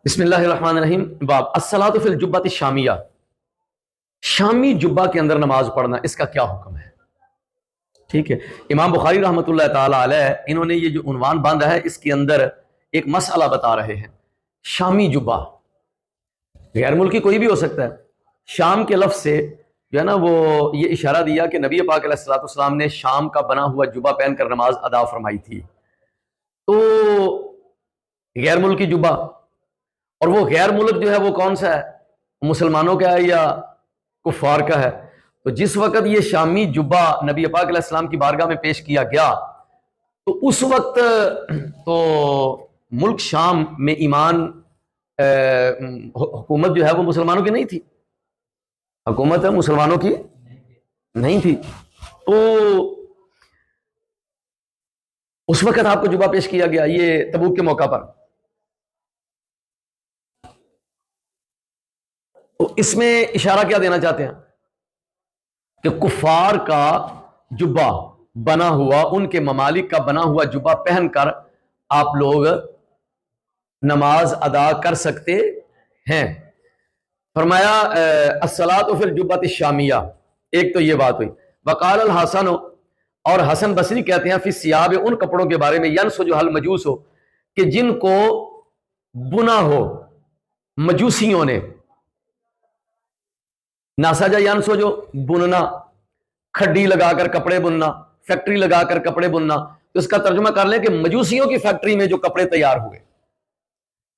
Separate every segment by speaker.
Speaker 1: بسم اللہ الرحمن الرحیم۔ باب الصلاۃ فی الجبۃ الشامیہ، شامی جبہ کے اندر نماز پڑھنا، اس کا کیا حکم ہے؟ ٹھیک ہے، امام بخاری رحمۃ اللہ تعالی علیہ انہوں نے یہ جو عنوان باندھا ہے اس کے اندر ایک مسئلہ بتا رہے ہیں۔ شامی جبہ غیر ملکی کوئی بھی ہو سکتا ہے۔ شام کے لفظ سے جو ہے نا وہ یہ اشارہ دیا کہ نبی پاک علیہ الصلوۃ والسلام نے شام کا بنا ہوا جبہ پہن کر نماز ادا فرمائی تھی۔ تو غیر ملکی جبہ، اور وہ غیر ملک جو ہے وہ کون سا ہے؟ مسلمانوں کا ہے یا کفار کا ہے؟ تو جس وقت یہ شامی جبہ نبی پاک علیہ السلام کی بارگاہ میں پیش کیا گیا تو اس وقت تو ملک شام میں ایمان حکومت جو ہے وہ مسلمانوں کی نہیں تھی، حکومت مسلمانوں کی نہیں تھی۔ تو اس وقت آپ کو جبہ پیش کیا گیا یہ تبوک کے موقع پر۔ تو اس میں اشارہ کیا دینا چاہتے ہیں کہ کفار کا جبہ بنا ہوا، ان کے ممالک کا بنا ہوا جبہ پہن کر آپ لوگ نماز ادا کر سکتے ہیں۔ فرمایا الصلاۃ فی الجبۃ الشامیہ، ایک تو یہ بات ہوئی۔ وقال الحسن، اور حسن بصری کہتے ہیں فی الثیاب، ان کپڑوں کے بارے میں ینسج المجوس ہو کہ جن کو بنا ہو مجوسیوں نے۔ ناساجا ینسو جو بننا، کھڈی لگا کر کپڑے بننا، فیکٹری لگا کر کپڑے بننا، تو اس کا ترجمہ کر لیں کہ مجوسیوں کی فیکٹری میں جو کپڑے تیار ہوئے۔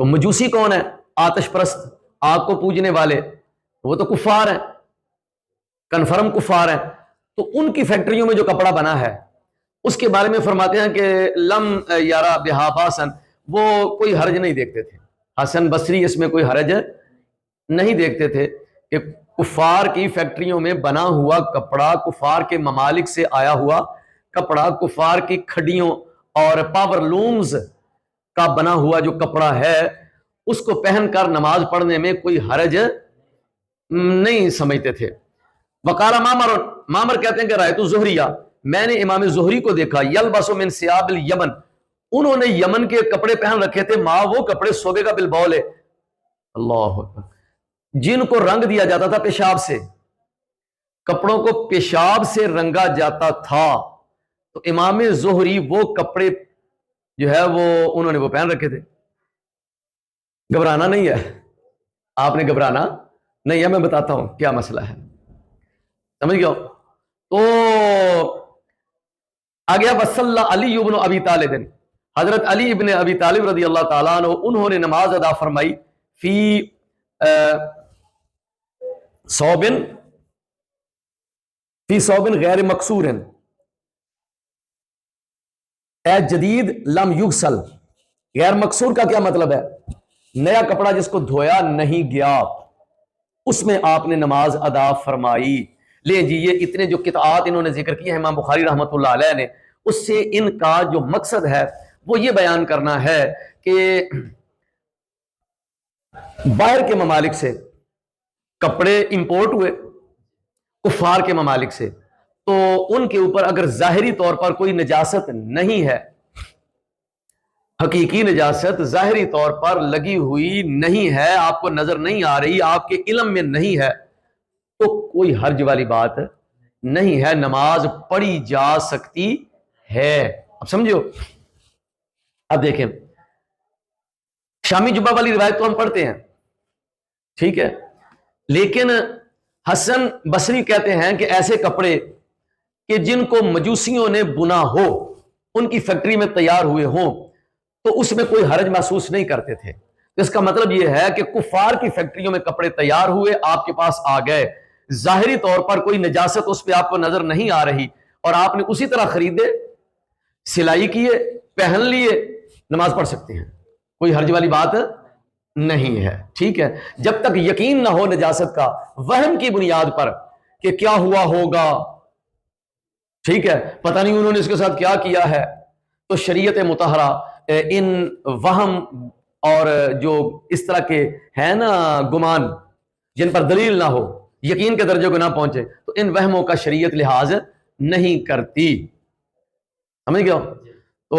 Speaker 1: تو مجوسی کون ہے؟ آتش پرست، آگ کو پوجنے والے، وہ تو کفار ہیں، کنفرم کفار ہیں۔ تو ان کی فیکٹریوں میں جو کپڑا بنا ہے اس کے بارے میں فرماتے ہیں کہ لم یارا بہا باسن، وہ کوئی حرج نہیں دیکھتے تھے۔ حسن بصری اس میں کوئی حرج نہیں دیکھتے تھے کہ کفار کی فیکٹریوں میں بنا ہوا کپڑا، کفار کے ممالک سے آیا ہوا کپڑا، کفار کی کھڈیوں اور پاور لومز کا بنا ہوا جو کپڑا ہے اس کو پہن کر نماز پڑھنے میں کوئی حرج نہیں سمجھتے تھے۔ وقال مامر کہتے ہیں کہ رأیت الزہریہ، میں نے امام زہری کو دیکھا، یلبس من ثیاب الیمن، انہوں نے یمن کے کپڑے پہن رکھے تھے، ما وہ کپڑے صوبے کا بالبول، اللہ اکبر، جن کو رنگ دیا جاتا تھا پیشاب سے، کپڑوں کو پیشاب سے رنگا جاتا تھا۔ تو امام زہری وہ کپڑے جو ہے وہ انہوں نے وہ پہن رکھے تھے۔ گھبرانا نہیں ہے، آپ نے گھبرانا نہیں ہے، میں بتاتا ہوں کیا مسئلہ ہے، سمجھ گیا؟ تو آگیا وصلی علی ابن ابی طالب، حضرت علی ابن ابی طالب رضی اللہ تعالیٰ عنہ انہوں نے نماز ادا فرمائی فی صوبن غیر مکسور، اے جدید لم یغسل۔ غیر مکسور کا کیا مطلب ہے؟ نیا کپڑا جس کو دھویا نہیں گیا، اس میں آپ نے نماز ادا فرمائی۔ لے جی، یہ اتنے جو قطعات انہوں نے ذکر کی ہے امام بخاری رحمۃ اللہ علیہ نے، اس سے ان کا جو مقصد ہے وہ یہ بیان کرنا ہے کہ باہر کے ممالک سے کپڑے امپورٹ ہوئے کفار کے ممالک سے، تو ان کے اوپر اگر ظاہری طور پر کوئی نجاست نہیں ہے، حقیقی نجاست ظاہری طور پر لگی ہوئی نہیں ہے، آپ کو نظر نہیں آ رہی، آپ کے علم میں نہیں ہے، تو کوئی حرج والی بات نہیں ہے، نماز پڑھی جا سکتی ہے۔ اب سمجھو، اب دیکھیں شامی جبہ والی روایت تو ہم پڑھتے ہیں، ٹھیک ہے، لیکن حسن بصری کہتے ہیں کہ ایسے کپڑے کہ جن کو مجوسیوں نے بنا ہو، ان کی فیکٹری میں تیار ہوئے ہوں، تو اس میں کوئی حرج محسوس نہیں کرتے تھے۔ اس کا مطلب یہ ہے کہ کفار کی فیکٹریوں میں کپڑے تیار ہوئے، آپ کے پاس آ گئے، ظاہری طور پر کوئی نجاست اس پہ آپ کو نظر نہیں آ رہی، اور آپ نے اسی طرح خریدے، سلائی کیے، پہن لیے، نماز پڑھ سکتے ہیں، کوئی حرج والی بات نہیں ہے، ٹھیک ہے، جب تک یقین نہ ہو نجاست کا، وہم کی بنیاد پر کہ کیا ہوا ہوگا، ٹھیک ہے، پتہ نہیں انہوں نے اس کے ساتھ کیا کیا ہے۔ تو شریعت مطہرہ ان وہم اور جو اس طرح کے ہیں نا گمان جن پر دلیل نہ ہو، یقین کے درجے کو نہ پہنچے، تو ان وہموں کا شریعت لحاظ نہیں کرتی، سمجھ گیا؟ تو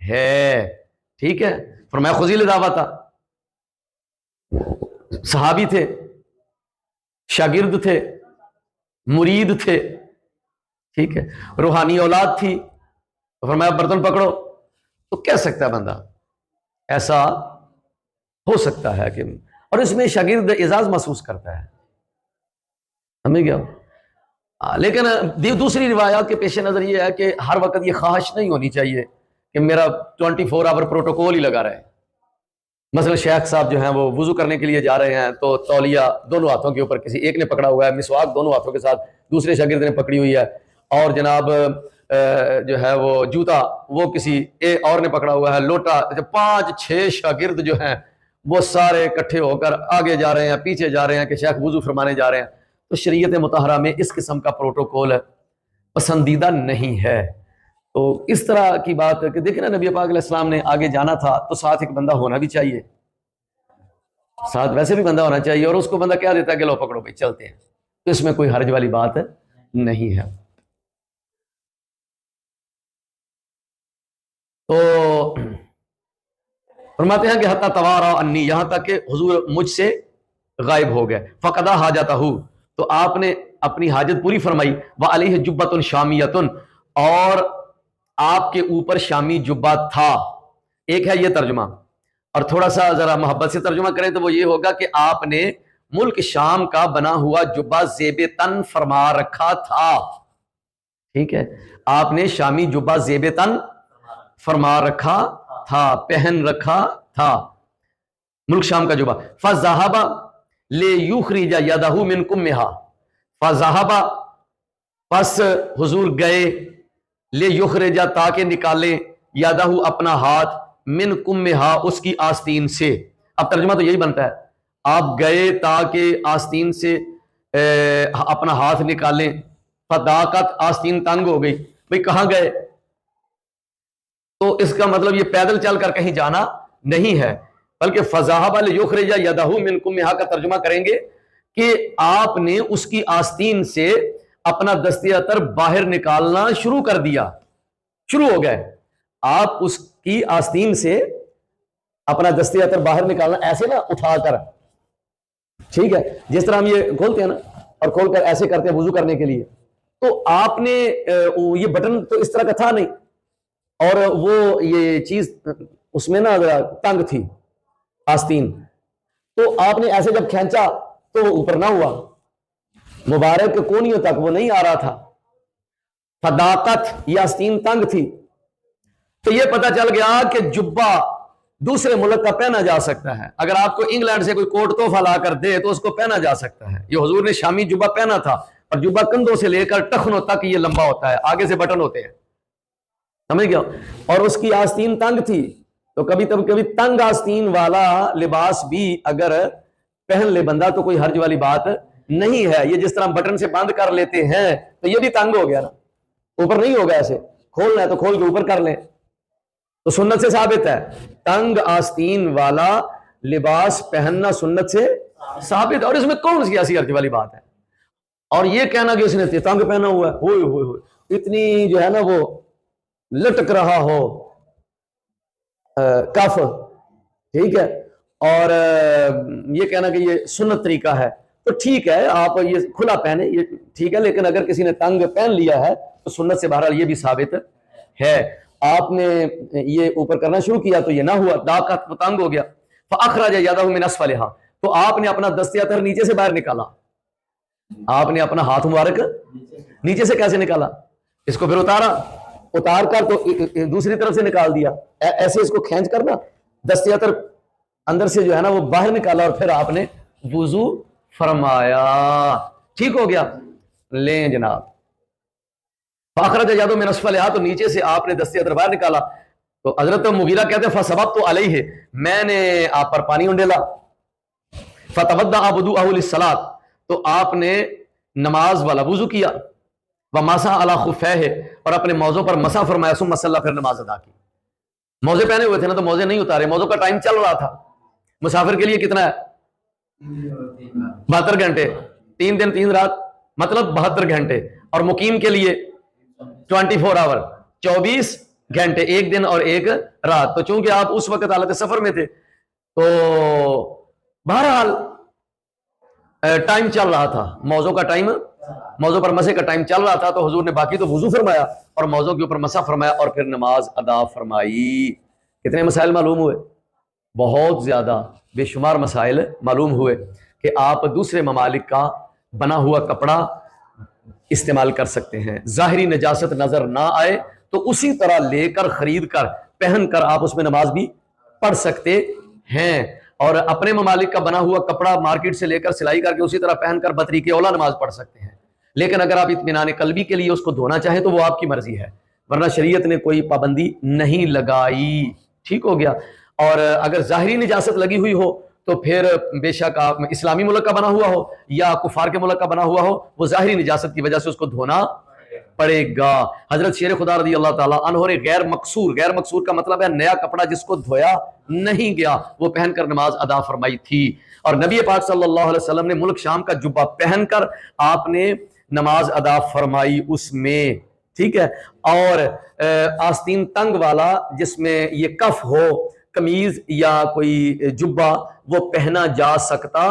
Speaker 1: ہے. ٹھیک ہے, فرمایا خذیل دعویٰ تھا, صحابی تھے, شاگرد تھے, مرید تھے, ٹھیک ہے, روحانی اولاد تھی, تو فرمایا برتن پکڑو. تو کہہ سکتا ہے بندہ, ایسا ہو سکتا ہے کہ, اور اس میں شاگرد اعزاز محسوس کرتا ہے, ہمیں کیا. لیکن دوسری روایات کے پیش نظر یہ ہے کہ ہر وقت یہ خواہش نہیں ہونی چاہیے کہ میرا 24 آور پروٹوکول ہی لگا رہے. مثلا شیخ صاحب جو ہیں وہ وضو کرنے کے لیے جا رہے ہیں تو تولیہ دونوں ہاتھوں کے اوپر کسی ایک نے پکڑا ہوا ہے, مسواک دونوں ہاتھوں کے ساتھ دوسرے شاگرد نے پکڑی ہوئی ہے, اور جناب جو ہے وہ جوتا وہ کسی ایک اور نے پکڑا ہوا ہے, لوٹا 5-6 شاگرد جو ہیں وہ سارے اکٹھے ہو کر آگے جا رہے ہیں, پیچھے جا رہے ہیں کہ شیخ وضو فرمانے جا رہے ہیں. تو شریعت مطہرہ میں اس قسم کا پروٹوکول پسندیدہ نہیں ہے. تو اس طرح کی بات کہ دیکھیں نا, نبی پاک علیہ السلام نے آگے جانا تھا تو ساتھ ایک بندہ ہونا بھی چاہیے, ساتھ ویسے بھی بندہ ہونا چاہیے, اور اس کو بندہ کیا دیتا ہے کہ لو پکڑو بھائی چلتے ہیں. تو اس میں کوئی حرج والی بات نہیں ہے. تو فرماتے ہیں کہ حتی توارا انی, یہاں تک کہ حضور مجھ سے غائب ہو گئے. فقدا حاجتہ, تو آپ نے اپنی حاجت پوری فرمائی. وعلیہ جبۃ شامیۃ, اور آپ کے اوپر شامی جبہ تھا. ایک ہے یہ ترجمہ, اور تھوڑا سا ذرا محبت سے ترجمہ کریں تو وہ یہ ہوگا کہ آپ نے ملک شام کا بنا ہوا جبہ زیب تن فرما رکھا تھا. ٹھیک ہے, آپ نے شامی جبہ زیب تن فرما رکھا تھا, پہن رکھا تھا, ملک شام کا جبہ. فَذَهَبَ لِيُخْرِجَ يَدَهُ مِنْ كُمِّهَا, فَذَهَبَ, پس حضور گئے, لِيُخْرِجَ, تاکہ نکالے, یَدَهُ, اپنا ہاتھ, من کمہا, اس کی آستین سے. اب ترجمہ تو یہی بنتا ہے, آپ گئے تاکہ آستین سے اپنا ہاتھ نکالیں. فداقت, آستین تنگ ہو گئی. بھئی کہاں گئے؟ تو اس کا مطلب یہ پیدل چل کر کہیں جانا نہیں ہے, بلکہ فذهب ليخرج يده من كمها کا ترجمہ کریں گے کہ آپ نے اس کی آستین سے اپنا دست عطر باہر نکالنا شروع کر دیا, شروع ہو گئے. آپ اس کی آستین سے اپنا دست عطر باہر نکالنا, ایسے نا اٹھا کر, ٹھیک ہے, جس طرح ہم یہ کھولتے ہیں نا, اور کھول کر ایسے کرتے ہیں وضو کرنے کے لیے. تو آپ نے یہ بٹن تو اس طرح کا تھا نہیں, اور وہ یہ چیز اس میں نا تنگ تھی آستین, تو آپ نے ایسے جب کھینچا تو وہ اوپر نہ ہوا, مبارک کونیوں تک وہ نہیں آ رہا تھا. فداقت, یہ آستین تنگ تھی. تو یہ پتہ چل گیا کہ جبہ دوسرے ملک کا پہنا جا سکتا ہے. اگر آپ کو انگلینڈ سے کوئی کوٹ تحفہ لا کر دے تو اس کو پہنا جا سکتا ہے. یہ حضور نے شامی جبہ پہنا تھا, اور جبہ کندھوں سے لے کر ٹخنوں تک یہ لمبا ہوتا ہے, آگے سے بٹن ہوتے ہیں, سمجھ گیا. اور اس کی آستین تنگ تھی, تو کبھی تنگ آستین والا لباس بھی اگر پہن لے بندہ تو کوئی حرج والی بات نہیں ہے. یہ جس طرح بٹن سے بند کر لیتے ہیں تو یہ بھی تنگ ہو گیا نا, اوپر نہیں ہوگا, ایسے کھولنا ہے تو کھول کے اوپر کر لیں, تو سنت سے ثابت ہے. تنگ آستین والا لباس پہننا سنت سے ثابت, اور اس میں کون سی ایسی حرج والی بات ہے. اور یہ کہنا کہ اس نے تنگ پہنا ہوا ہے, ہوئے ہوئے ہوئے, اتنی جو ہے نا وہ لٹک رہا ہو کف, ٹھیک ہے, اور یہ کہنا کہ یہ سنت طریقہ ہے, تو ٹھیک ہے آپ یہ کھلا پہنے, یہ ٹھیک ہے. لیکن اگر کسی نے تنگ پہن لیا ہے تو سنت سے بہرحال یہ بھی ثابت ہے. آپ نے یہ اوپر کرنا شروع کیا تو یہ نہ ہوا, داقت تنگ ہو گیا. فاخرج یدہ من اسفلھا, تو آپ نے اپنا دست عطر نیچے سے باہر نکالا. آپ نے اپنا ہاتھ مبارک نیچے سے کیسے نکالا؟ اس کو پھر اتار کر تو دوسری طرف سے نکال دیا, ایسے اس کو کھینچ کر نا دست عطر اندر سے جو ہے نا وہ باہر نکالا, اور پھر آپ نے وضو فرمایا. ٹھیک ہو گیا, لیں جناب. فاخرج یدہ من اسفلھا, تو نیچے سے آپ نے دست عطر باہر نکالا. تو حضرت مغیرہ کہتے ہیں فصببت علیہ, میں نے آپ پر پانی انڈیلا. فتوضأ وضوءہ للصلاۃ, تو آپ نے نماز والا وضو کیا. ومسح علی خفیہ, اور اپنے موزوں پر مسح فرمایا. ثم صلی, پھر نماز ادا کی. موزے پہنے ہوئے تھے نا, تو موزے نہیں اتارے, موزوں کا ٹائم چل رہا تھا. مسافر کے لیے کتنا ہے؟ 72 گھنٹے, 3 دن 3 رات, مطلب 72 گھنٹے. اور مقیم کے لیے 24 آور, 24 گھنٹے، ایک دن اور ایک رات. تو چونکہ آپ اس وقت حالت سفر میں تھے تو بہرحال ٹائم چل رہا تھا، موضوع پر مسح کا ٹائم چل رہا تھا، تو حضور نے باقی تو وضو فرمایا اور موضوع کے اوپر مسح فرمایا اور پھر نماز ادا فرمائی. کتنے مسائل معلوم ہوئے؟ بہت زیادہ، بے شمار مسائل معلوم ہوئے کہ آپ دوسرے ممالک کا بنا ہوا کپڑا استعمال کر سکتے ہیں، ظاہری نجاست نظر نہ آئے تو اسی طرح لے کر خرید کر پہن کر آپ اس میں نماز بھی پڑھ سکتے ہیں، اور اپنے ممالک کا بنا ہوا کپڑا مارکیٹ سے لے کر سلائی کر کے اسی طرح پہن کر بطریق اولا نماز پڑھ سکتے ہیں. لیکن اگر آپ اطمینان قلبی کے لیے اس کو دھونا چاہیں تو وہ آپ کی مرضی ہے، ورنہ شریعت نے کوئی پابندی نہیں لگائی. ٹھیک ہو گیا. اور اگر ظاہری نجاست لگی ہوئی ہو تو پھر بے شک آپ اسلامی ملک کا بنا ہوا ہو یا کفار کے ملک کا بنا ہوا ہو، وہ ظاہری نجاست کی وجہ سے اس کو دھونا پڑے گا. حضرت شیر خدا رضی اللہ تعالیٰ عنہ نے غیر مقصور کا مطلب ہے نیا کپڑا جس کو دھویا نہیں گیا، وہ پہن کر نماز ادا فرمائی تھی. اور نبی پاک صلی اللہ علیہ وسلم نے ملک شام کا جبہ پہن کر آپ نے نماز ادا فرمائی اس میں. ٹھیک ہے. اور آستین تنگ والا جس میں یہ کف ہو، قمیض یا کوئی جبہ، وہ پہنا جا سکتا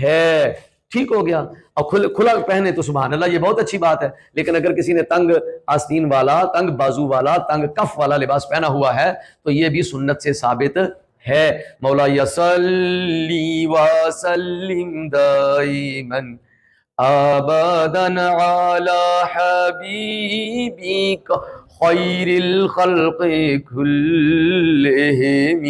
Speaker 1: ہے. ٹھیک ہو گیا. اور کھلا پہنے تو سبحان اللہ، یہ بہت اچھی بات ہے. لیکن اگر کسی نے تنگ آستین والا، تنگ بازو والا، تنگ کف والا لباس پہنا ہوا ہے تو یہ بھی سنت سے ثابت ہے. مولاي صلی وسلم دائما ابدا علی حبیبک خیر الخلق کلہم.